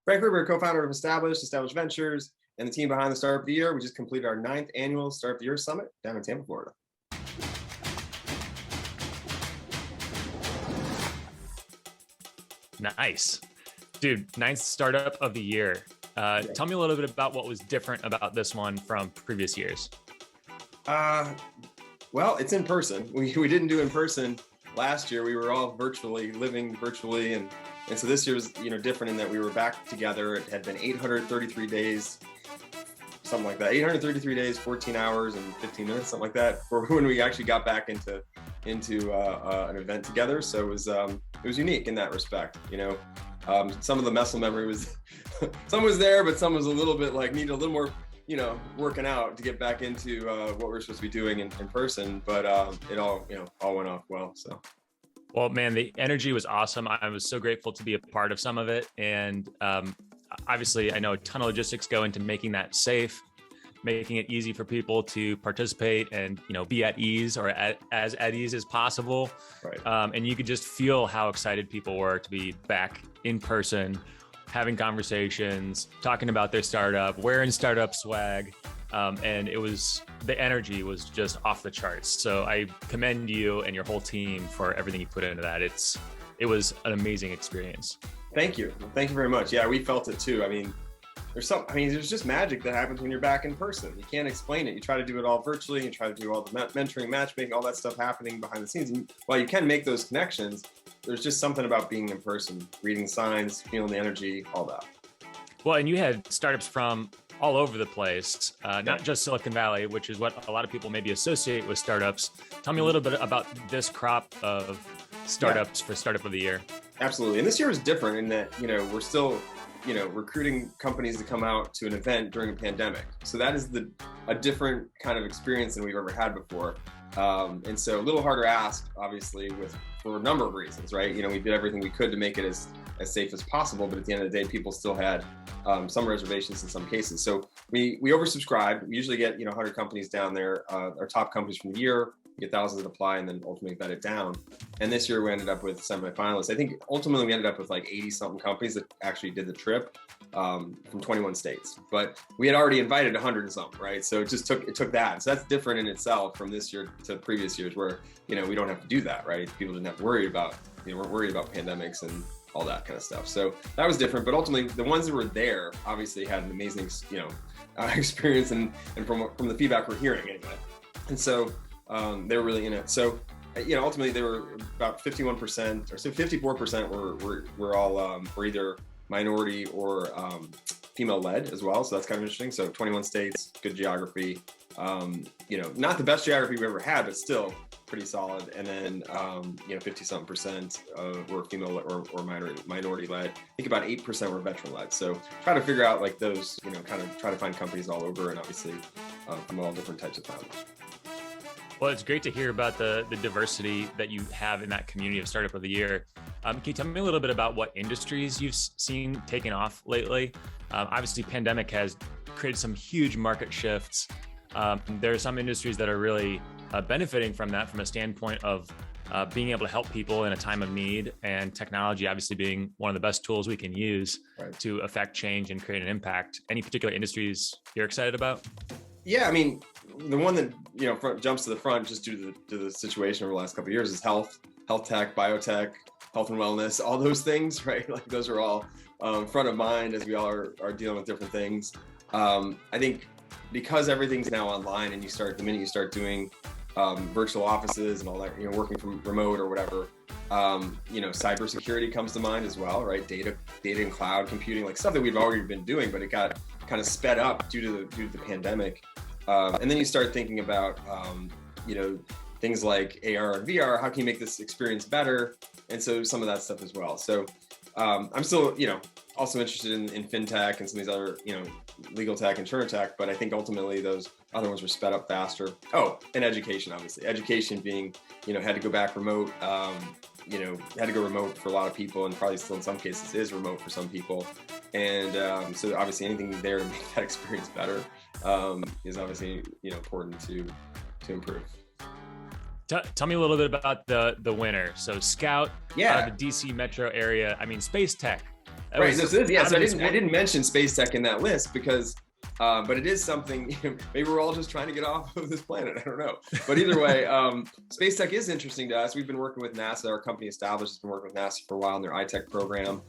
Frank Gruber, co-founder of Established Ventures, and the team behind the Startup of the Year. We just completed our 9th annual Startup of the Year Summit down in Tampa, Florida. Nice. Dude, 9th Startup of the Year. Tell me a little bit about what was different about this one from previous years. Well, it's in person. We didn't do in person last year. We were all living virtually, and so this year was different in that we were back together. It had been 833 days, something like that. 833 days, 14 hours, and 15 minutes, something like that, for when we actually got back into an event together. So it was unique in that respect. Some of the muscle memory was, some was there, but some was a little bit like needed a little more, working out to get back into what we're supposed to be doing in person. But it all went off well. So. Well, man, the energy was awesome. I was so grateful to be a part of some of it. And obviously, I know a ton of logistics go into making that safe, making it easy for people to participate and, be at ease or as at ease as possible. Right. And you could just feel how excited people were to be back in person, having conversations, talking about their startup, wearing startup swag. And the energy was just off the charts. So I commend you and your whole team for everything you put into that. It was an amazing experience. Thank you. Thank you very much. Yeah, we felt it too. There's just magic that happens when you're back in person. You can't explain it. You try to do it all virtually. You try to do all the mentoring, matchmaking, all that stuff happening behind the scenes. And while you can make those connections, there's just something about being in person, reading signs, feeling the energy, all that. Well, and you had startups from all over the place, not just Silicon Valley, which is what a lot of people maybe associate with startups. Tell me a little bit about this crop of startups for Startup of the Year. Absolutely. And this year is different in that, we're still, recruiting companies to come out to an event during a pandemic. So that is a different kind of experience than we've ever had before. And so a little harder ask, obviously, for a number of reasons, right? We did everything we could to make it as safe as possible, but at the end of the day, people still had some reservations in some cases. So we oversubscribed. We usually get 100 companies down there, our top companies from the year. We get thousands that apply and then ultimately vet it down. And this year we ended up with semifinalists. I think ultimately we ended up with like 80 something companies that actually did the trip from 21 states. But we had already invited 100 and something, right? So it took that. So that's different in itself from this year to previous years where, we don't have to do that, right? People didn't have to worry about, weren't worried about pandemics and all that kind of stuff. So that was different, but ultimately the ones that were there obviously had an amazing, experience and from the feedback we're hearing anyway. And so they were really in it. So, ultimately they were about 51% or so 54% were all were either minority or female led as well. So that's kind of interesting. So 21 states, good geography, not the best geography we've ever had, but still pretty solid. And then, 50 something percent were female or minority led. I think about 8% were veteran led. So try to figure out like those, kind of try to find companies all over and obviously from all different types of founders. Well, it's great to hear about the diversity that you have in that community of Startup of the Year. Can you tell me a little bit about what industries you've seen taking off lately? Obviously, pandemic has created some huge market shifts. There are some industries that are really benefiting from that from a standpoint of being able to help people in a time of need, and technology obviously being one of the best tools we can use to affect change and create an impact. Any particular industries you're excited about? Yeah, the one that jumps to the front just due to the situation over the last couple of years is health tech, biotech, health and wellness, all those things, right? Like those are all front of mind as we all are dealing with different things. I think because everything's now online and the minute you start doing virtual offices and all that, working from remote or whatever, cybersecurity comes to mind as well, right? Data and cloud computing, like stuff that we've already been doing, but it got kind of sped up due to the pandemic. And then you start thinking about, things like AR and VR, how can you make this experience better? And so some of that stuff as well. So I'm still, also interested in fintech and some of these other, legal tech, insurance tech, but I think ultimately those other ones were sped up faster. Oh, and education, obviously. Education being, had to go back remote, had to go remote for a lot of people and probably still in some cases is remote for some people. And so obviously anything there to make that experience better is obviously, important to improve. Tell me a little bit about the winner. So Scout, yeah, out of the DC metro area. Space tech. Right. So I didn't mention space tech in that list because, but it is something. Maybe we're all just trying to get off of this planet. I don't know. But either way, space tech is interesting to us. We've been working with NASA. Our company Established has been working with NASA for a while in their iTech program.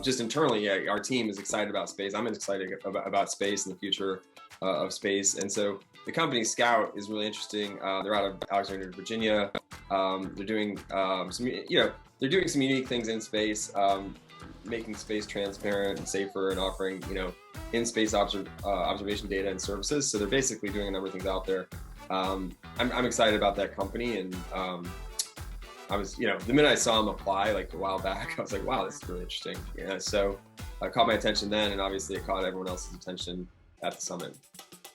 Just internally, yeah, our team is excited about space. I'm excited about space and the future of space. And so the company Scout is really interesting. They're out of Alexandria, Virginia. They're doing they're doing some unique things in space, making space transparent and safer, and offering in-space observation data and services. So they're basically doing a number of things out there. I'm excited about that company, and I was, the minute I saw him apply like a while back, I was like, wow, this is really interesting. Yeah, so it caught my attention then, and obviously it caught everyone else's attention at the summit.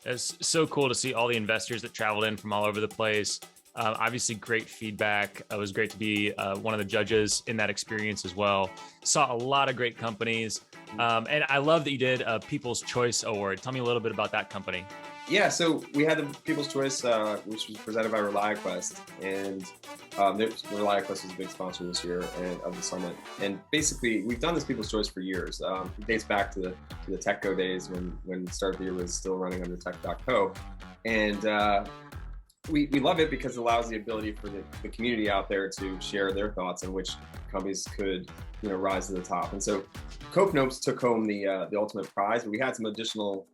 It's so cool to see all the investors that traveled in from all over the place. Obviously, great feedback. It was great to be one of the judges in that experience as well. Saw a lot of great companies. And I love that you did a People's Choice Award. Tell me a little bit about that company. Yeah, so we had the People's Choice, which was presented by ReliQuest, and ReliQuest was a big sponsor this year of the summit. And basically, we've done this People's Choice for years. It dates back to the TechCo days when the start of the year was still running under Tech.co. And we love it because it allows the ability for the community out there to share their thoughts on which companies could rise to the top. And so CopeNopes took home the ultimate prize, but we had some additional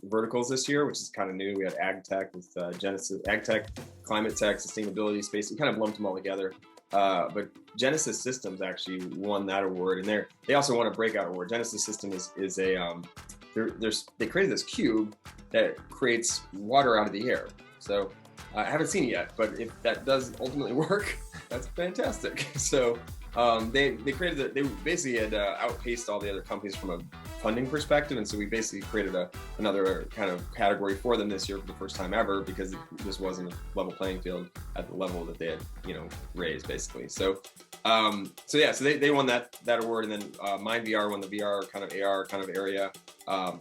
verticals this year, which is kind of new. We had ag tech with Genesis, ag tech, climate tech, sustainability, space. We kind of lumped them all together. But Genesis Systems actually won that award, and they also won a breakout award. Genesis System is a they created this cube that creates water out of the air. So I haven't seen it yet, but if that does ultimately work, that's fantastic. So they created they basically had outpaced all the other companies from a funding perspective, and so we basically created another kind of category for them this year for the first time ever, because this wasn't a level playing field at the level that they had raised basically. So they won that award, and then Mindvr won the VR kind of AR kind of area.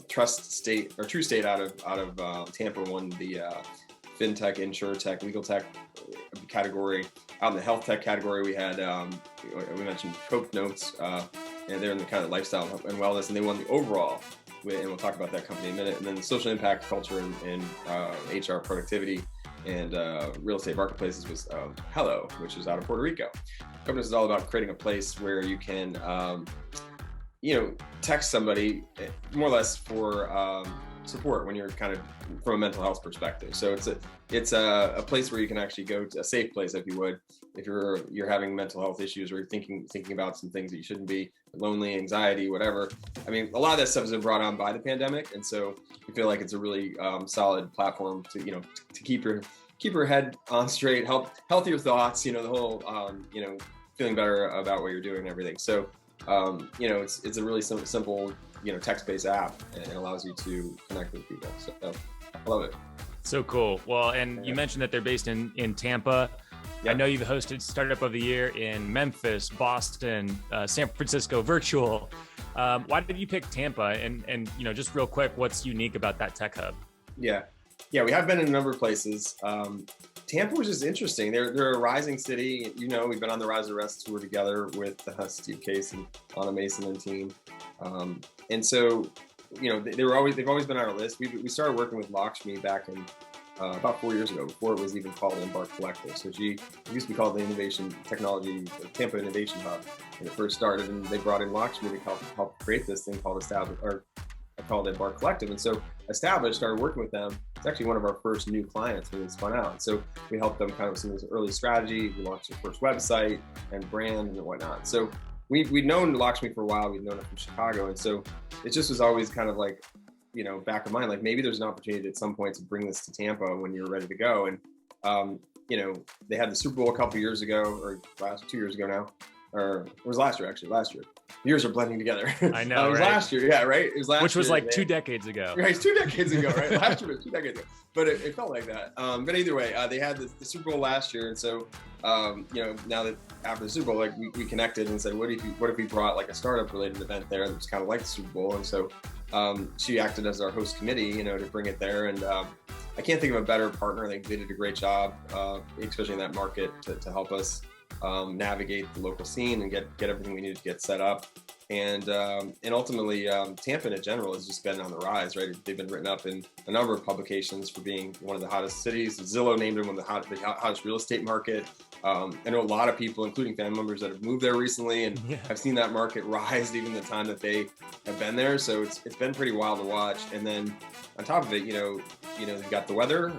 True State out of Tampa won the FinTech, InsurTech, Legal Tech category. Out in the Health Tech category, we had, we mentioned CopeNopes, and they're in the kind of lifestyle and wellness, and they won the overall, and we'll talk about that company in a minute. And then social impact, culture, and HR productivity, and real estate marketplaces was Hello, which is out of Puerto Rico. CopeNopes is all about creating a place where you can, text somebody more or less for support when you're kind of from a mental health perspective. So it's a place where you can actually go to a safe place, if you would, if you're having mental health issues, or you're thinking about some things that you shouldn't be, lonely, anxiety, whatever. I mean, a lot of that stuff has been brought on by the pandemic, and so we feel like it's a really solid platform to keep your head on straight, healthier thoughts, the whole feeling better about what you're doing and everything. So it's a really simple text-based app, and it allows you to connect with people. So I love it. So cool. Well, and you mentioned that they're based in Tampa. Yep. I know you've hosted Startup of the Year in Memphis, Boston, San Francisco, virtual. Why did you pick Tampa? And just real quick, what's unique about that tech hub? Yeah, we have been in a number of places. Tampa was just interesting. They're a rising city. We've been on the Rise of Rest tour together with Steve Case and Anna Mason and team. And so, they've always been on our list. We started working with Lakshmi back in about 4 years ago, before it was even called Embark Collective. So it used to be called the Innovation Technology Tampa Innovation Hub when it first started, and they brought in Lakshmi to help create this thing called Embark Collective. And so Established started working with them. It's actually one of our first new clients when we spun out. And so we helped them kind of with some of this early strategy. We launched their first website and brand and whatnot. So we'd known Lakshmi for a while. We'd known her from Chicago. And so it just was always kind of like, back of mind, like maybe there's an opportunity at some point to bring this to Tampa when you're ready to go. And, they had the Super Bowl a couple years ago, or 2 years ago now, or it was last year, actually. Last year. The years are blending together. I know, it was right? Last year, yeah, right? It was last year. Which was like 2 decades ago. Right, it's 2 decades ago, right? Last year was 2 decades ago. But it felt like that. But either way, they had the Super Bowl last year. And so, now that after the Super Bowl, like we connected and said, what if we brought like a startup related event there that was kind of like the Super Bowl? And so she acted as our host committee, to bring it there. And I can't think of a better partner. They did a great job, especially in that market, to help us navigate the local scene and get everything we needed to get set up. And ultimately, Tampa in general has just been on the rise, right? They've been written up in a number of publications for being one of the hottest cities. Zillow named them one of the hottest real estate market. I know a lot of people, including family members, that have moved there recently and have seen that market rise even the time that they have been there. So it's been pretty wild to watch. And then on top of it, they've got the weather.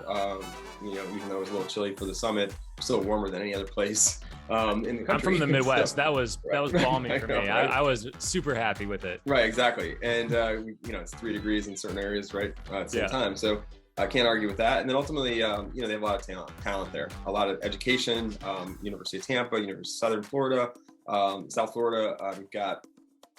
Even though it was a little chilly for the summit, still warmer than any other place in the country. I'm from the Midwest. So, that was balmy for me. Right? I was super happy with it. Right, exactly. And it's 3 degrees in certain areas, right, at the same time. So I can't argue with that. And then ultimately, they have a lot of talent there, a lot of education. University of Tampa, University of Southern Florida, South Florida. We've got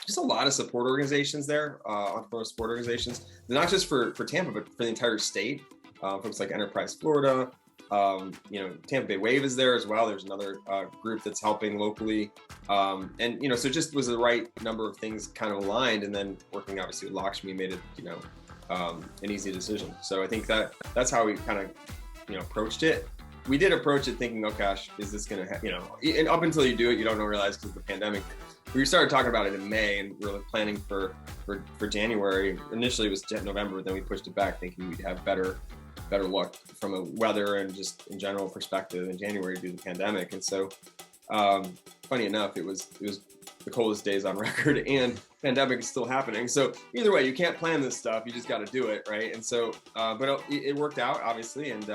just a lot of support organizations there, entrepreneurial support organizations. They're not just for Tampa, but for the entire state. Folks like Enterprise Florida, Tampa Bay Wave is there as well. There's another group that's helping locally. So it just was the right number of things kind of aligned, and then working obviously with Lakshmi made it, an easy decision. So I think that's how we kind of, approached it. We did approach it thinking, oh gosh, is this going to, and up until you do it, you don't realize because of the pandemic. We started talking about it in May, and we were planning for January. Initially it was November, but then we pushed it back thinking we'd have better luck from a weather and just in general perspective in January due to the pandemic. And so, funny enough, it was the coldest days on record, and pandemic is still happening. So either way, you can't plan this stuff. You just got to do it, right? And so, but it worked out obviously, and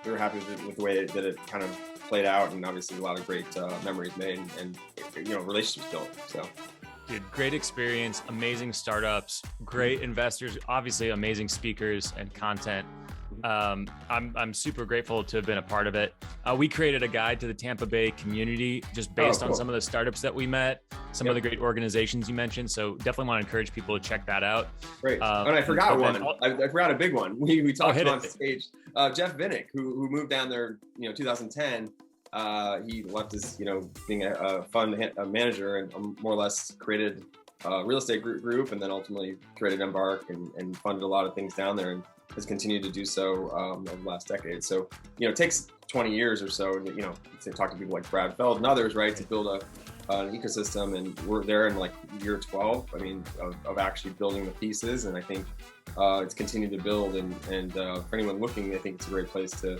we were happy with the way that it kind of played out, and obviously a lot of great memories made and relationships built. So. Dude, great experience, amazing startups, great investors, obviously amazing speakers and content. I'm super grateful to have been a part of it. We created a guide to the Tampa Bay community just based on some of the startups that we met, some of the great organizations you mentioned. So definitely want to encourage people to check that out. Great. And I forgot one. I forgot a big one. We talked about on stage. Jeff Vinick, who moved down there, 2010. He left his, being a fund manager and more or less created a real estate group, and then ultimately created Embark and funded a lot of things down there, and has continued to do so over the last decade. So, it takes 20 years or so, to talk to people like Brad Feld and others, right, to build an ecosystem, and we're there in like year 12, of actually building the pieces. And I think it's continued to build, and for anyone looking, I think it's a great place to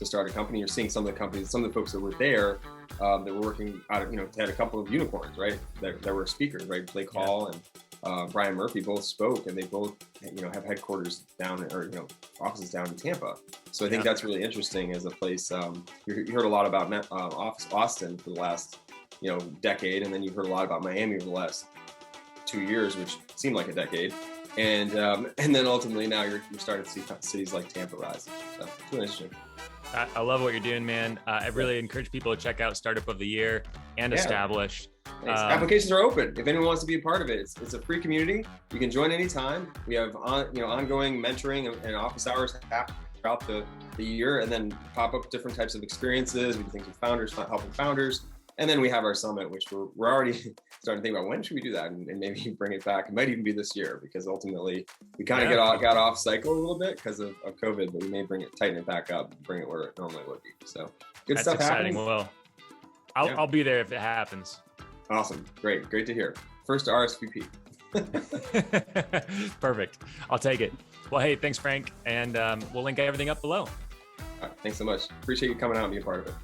start a company. You're seeing some of the companies, some of the folks that were there, that were working out of, had a couple of unicorns, right, that were speakers, right? Blake Hall and Brian Murphy both spoke, and they both, have headquarters down, or, offices down in Tampa. So I think that's really interesting as a place. You heard a lot about Austin for the last, decade, and then you heard a lot about Miami over the last 2 years, which seemed like a decade. And then ultimately now you're starting to see cities like Tampa rise. So it's really interesting. I love what you're doing, man. I really encourage people to check out Startup of the Year and Establish. Applications are open. If anyone wants to be a part of it, it's a free community. You can join anytime. We have ongoing mentoring and office hours throughout the year, and then pop up different types of experiences. We do things with founders, helping founders. And then we have our summit, which we're already starting to think about when should we do that, and maybe bring it back. It might even be this year, because ultimately we kind of got off cycle a little bit because of COVID, but we may tighten it back up, bring it where it normally would be. So good stuff happening. Well, I'll be there if it happens. Awesome. Great to hear. First RSVP. Perfect. I'll take it. Well, hey, thanks, Frank. And we'll link everything up below. All right, thanks so much. Appreciate you coming out and being part of it.